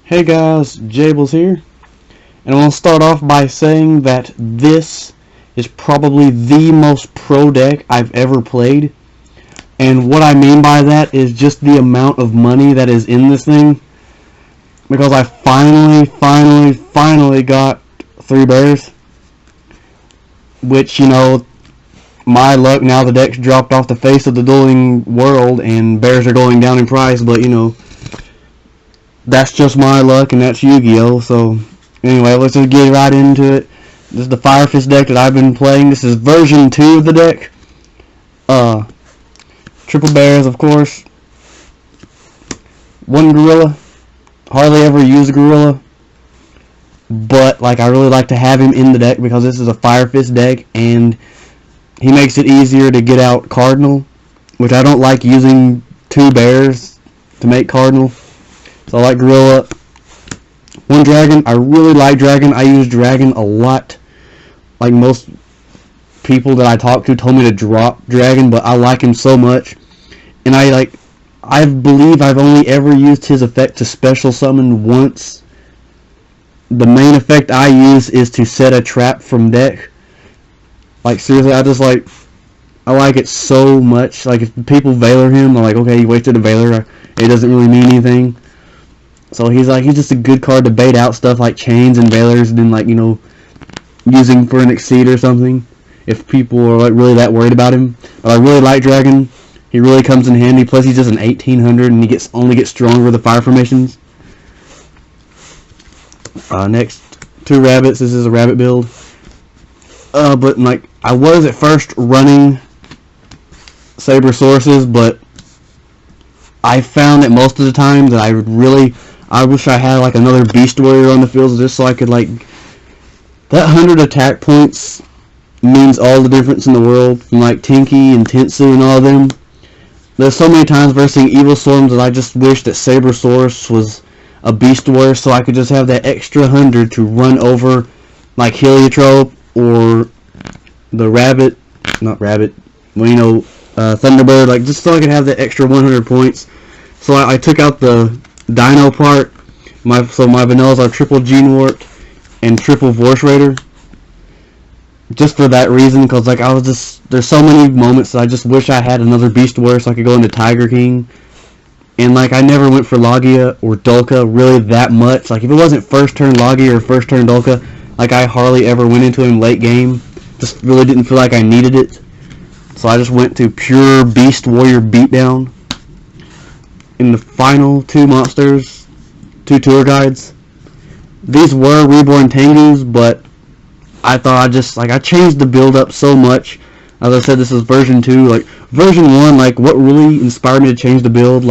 Hey guys, Jables here, and I want to start off by saying that this is probably the most pro deck I've ever played, and what I mean by that is just the amount of money that is in this thing, because I finally got 3 bears, which, my luck, now the deck's dropped off the face of the dueling world, and bears are going down in price, but that's just my luck, and that's Yu-Gi-Oh! So, anyway, let's just get right into it. This is the Fire Fist deck that I've been playing. This is version 2 of the deck. Triple bears, of course. 1 gorilla. Hardly ever use a gorilla, but, I really like to have him in the deck because this is a Fire Fist deck, and he makes it easier to get out Cardinal, which I don't like using 2 bears to make Cardinal. So I like Gorilla. 1 Dragon. I really like Dragon. I use Dragon a lot. Like most people that I talk to told me to drop Dragon, but I like him so much. And I believe I've only ever used his effect to special summon once. The main effect I use is to set a trap from deck. Seriously, I like it so much. If people Valor him, they're like, okay, you wasted a Valor. It doesn't really mean anything. So he's just a good card to bait out stuff like chains and Valors, and then using for an Exceed or something if people are really that worried about him. But I really like Dragon. He really comes in handy. Plus he's just an 1800 and he only gets stronger with the fire formations. Next, 2 rabbits. This is a rabbit build. But I was at first running Saber Sources, but I found that most of the time that I wish I had another Beast Warrior on the field just so I could that 100 attack points means all the difference in the world from Tinky and Tentsu and all of them. There's so many times versus Evil Storms that I just wish that Saber Source was a Beast Warrior so I could just have that extra 100 to run over Heliotrope or the Rabbit, not Rabbit, well Thunderbird, just so I could have that extra 100 points. So I took out the Dino part. So my vanillas are triple Gene Warped and triple Vorse Raider. Just for that reason, because there's so many moments that I just wish I had another Beast Warrior so I could go into Tiger King. And I never went for Logia or Dolka really that much. If it wasn't first turn Logia or first turn Dolka, I hardly ever went into him late game. Just really didn't feel like I needed it. So I just went to pure Beast Warrior beatdown. In the final 2 monsters, 2 tour guides. These were Reborn Tengus, but I thought I changed the build up so much. As I said, this is version 2. Version 1, what really inspired me to change the build,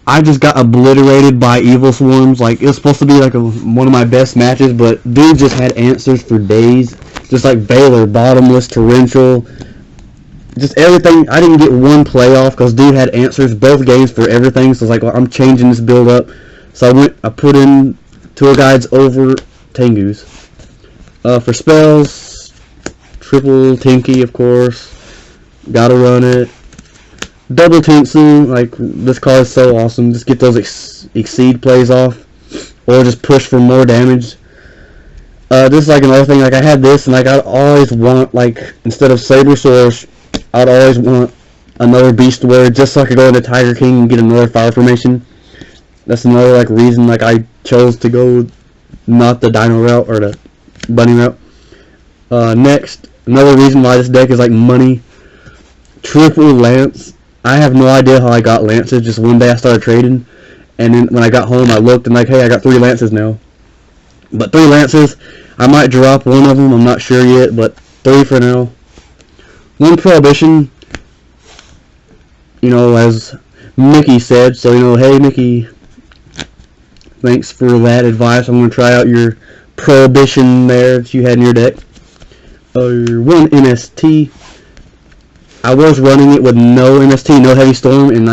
I just got obliterated by Evil Swarms. It was supposed to be one of my best matches, but dude just had answers for days. Just like Valor, Bottomless, Torrential, just everything. I didn't get one playoff because dude had answers both games for everything. So it's I'm changing this build up. So I put in tour guides over Tengus. For spells, triple Tinky, of course. Gotta run it. Double Tentsu, this card is so awesome. Just get those Exceed plays off, or just push for more damage. This is another thing. I had this, and I'd always want instead of Saber Source, I'd always want another Beast Warrior just so I could go into Tiger King and get another fire formation. That's another reason I chose to go not the Dino route or the Bunny route. Next, another reason why this deck is money. Triple Lance. I have no idea how I got Lances. Just one day I started trading, and then when I got home I looked and hey, I got 3 Lances now. But 3 Lances, I might drop one of them, I'm not sure yet, but 3 for now. 1 Prohibition, as Mickey said, so hey Mickey, thanks for that advice. I'm going to try out your Prohibition there that you had in your deck. 1 MST. I was running it with no MST, no Heavy Storm, and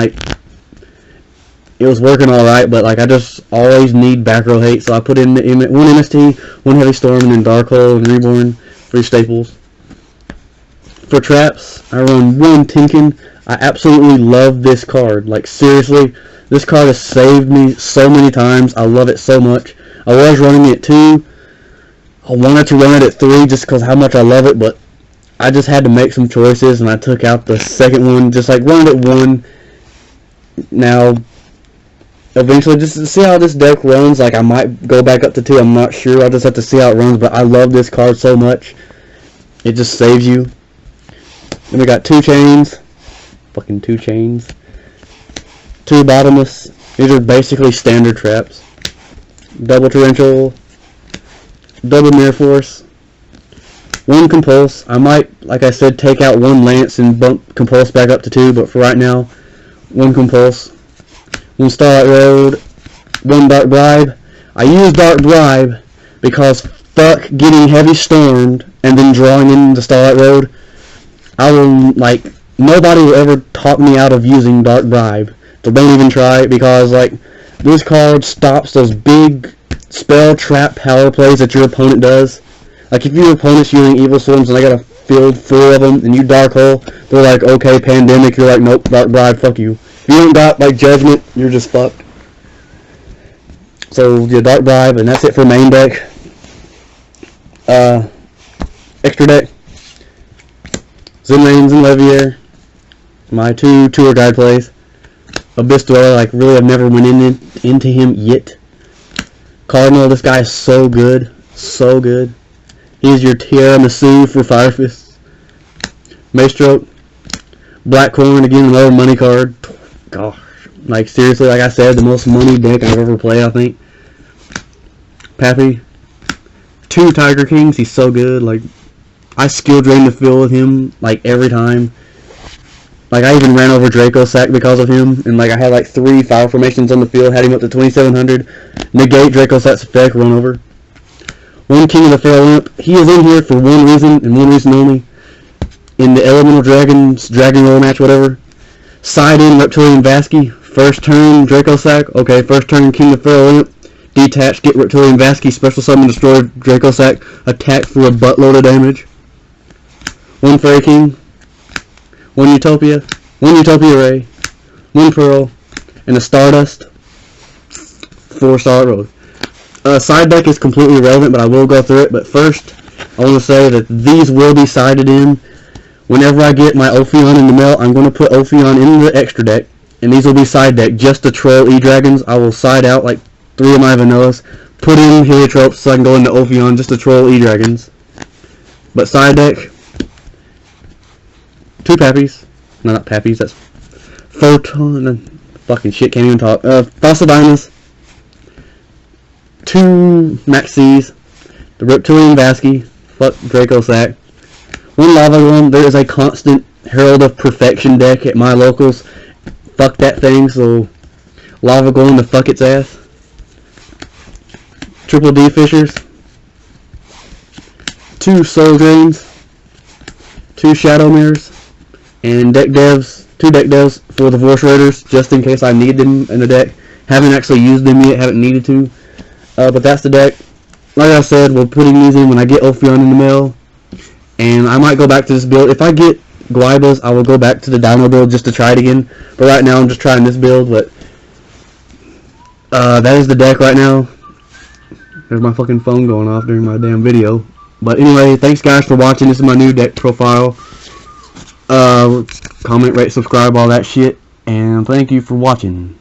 it was working alright, but I just always need back row hate, so I put in 1 MST, 1 Heavy Storm, and then Dark Hole and Reborn, 3 staples. For traps, I run 1 Tinkin. I absolutely love this card. Seriously, This card has saved me so many times. I love it so much. I was running it at 2. I wanted to run it at 3 just because how much I love it, but I just had to make some choices, and I took out the second one, just like run it at 1. Now, eventually, just to see how this deck runs, like I might go back up to 2. I'm not sure. I'll just have to see how it runs, but I love this card so much. It just saves you. Then we got 2 chains. Fucking 2 chains. 2 bottomless. These are basically standard traps. Double torrential. Double mirror force. 1 compulse. I might, like I said, take out 1 lance and bump compulse back up to 2, but for right now, 1 compulse. 1 starlight road. 1 dark bribe. I use dark bribe because fuck getting heavy stormed and then drawing in the starlight road. I will, like, nobody will ever talk me out of using dark bribe. So don't even try it, because like this card stops those big spell trap power plays that your opponent does. Like if your opponent's using evil storms and they got a field full of them and you dark hole, they're like, okay, pandemic. You're like, nope, dark bribe, fuck you. If you don't got like judgment, you're just fucked. So yeah, dark bribe, and that's it for main deck. Extra deck. Zenraines and Levier. My 2 tour guide plays. Abyss Dweller, like really I've never went into him yet. Cardinal, this guy is so good. So good. He's your tiramisu for Fire Fists. Maestroke. Blackcorn, again another money card. Gosh. Like seriously, like I said, the most money deck I've ever played, I think. Pappy. 2 Tiger Kings, he's so good. Like I skill drain the field with him like every time. Like I even ran over Dracossack because of him, and like I had like 3 fire formations on the field, had him up to 2700. Negate Dracosack's effect, run over. 1 King of the Feral Imp. He is in here for one reason and one reason only. In the Elemental Dragons Dragon Roll match, whatever. Side in Reptilian Vasky. First turn Dracosack. Okay, first turn King of the Feral Imp. Detach, get Reptilian Vasky, special summon, destroy Dracosack. Attack for a buttload of damage. 1 Fairy King. 1 Utopia, 1 Utopia Ray, 1 Pearl, and a Stardust, 4 Starlight Road. Side deck is completely irrelevant, but I will go through it. But first, I want to say that these will be sided in. Whenever I get my Ophion in the mail, I'm going to put Ophion in the extra deck, and these will be side deck just to troll E-Dragons. I will side out like 3 of my vanillas, put in Heliotropes so I can go into Ophion just to troll E-Dragons. But side deck, 2 Pappies. No, not Pappies, that's Photon. Fucking shit, can't even talk. Fossadinas. 2 Maxis. The Reptilian Vasky. Fuck Dracosack. 1 Lava Golem. There is a constant Herald of Perfection deck at my locals. Fuck that thing, so Lava Golem to fuck its ass. Triple D Fishers. 2 Soul Drains. 2 Shadow Mirrors. And 2 deck devs for the Vorse Raiders, just in case I need them in the deck. Haven't actually used them yet, haven't needed to. But that's the deck. Like I said, we're putting these in when I get Ophion in the mail. And I might go back to this build. If I get Guaibas, I will go back to the Dino build just to try it again. But right now, I'm just trying this build. But that is the deck right now. There's my fucking phone going off during my damn video. But anyway, thanks guys for watching. This is my new deck profile. Comment, rate, subscribe, all that shit. And thank you for watching.